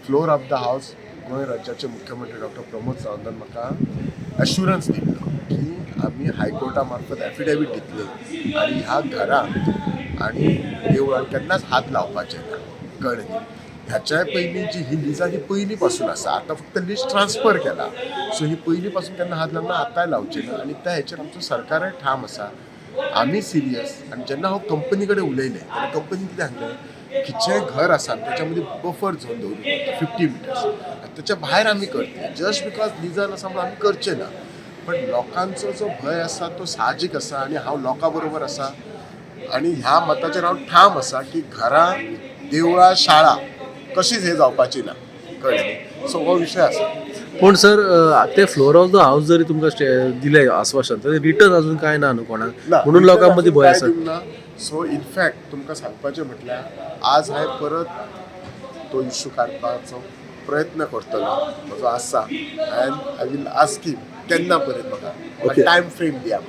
Floor of the house Goa राज्याचे मुख्यमंत्री doctor Pramod सावंतान म्हाका एश्युरन्स दिल्लो की आमी हायकोर्टा मार्फत एफिडेवीट दितले आनी ह्या घरांक आनी देवळान केन्नाच हात लावपाचे ना कळ्ळें. ह्याच्याय पयलीं जी ही लिजां ही पयलीं पासून आसा, आतां फक्त लिस्ट ट्रान्सफर केला. सो ही पयलीं पासून केन्ना हात लावना, आतांय लावचे ना. आनी त्या हेचेर आमचो सरकारय ठाम आसा, आमी सिरियस. आनी जेन्ना हांव कंपनी कडेन उलयलें तेन्ना कंपनीन कितें सांगलें की जें घर आसा त्याच्या मध्ये बफर झोन दवरूंक 50 मिटर्स, त्याच्या भायर आमी करतले. जस्ट बिकॉज लिजान आसा म्हणून आमी करचे ना. पण लोकांचो जो भंय आसा तो साहजीक आसा आनी हांव लोकां बरोबर आसा आनी ह्या मताचेर हांव ठाम आसा की घरां, देवळां, शाळा कशीच हे जावपाची ना. कळ्ळें. सो हो विशय आसा. पण सर ते फ्लोर ऑफ द हाऊस जरी तुमकां दिले आश्वासन तरी रिटर्न अजून काय ना न्हू कोणाक, म्हणून लोकांमध्ये भंय आसा. सो इनफॅक्ट तुमकां सांगपाचें म्हटल्यार आज हांवें परत तो इश्यू काडपाचो प्रयत्न करतलो, म्हजो आसा. एंड आय वील आस्क हिम केन्ना पर्यंत म्हाका टायम फ्रेम दिया.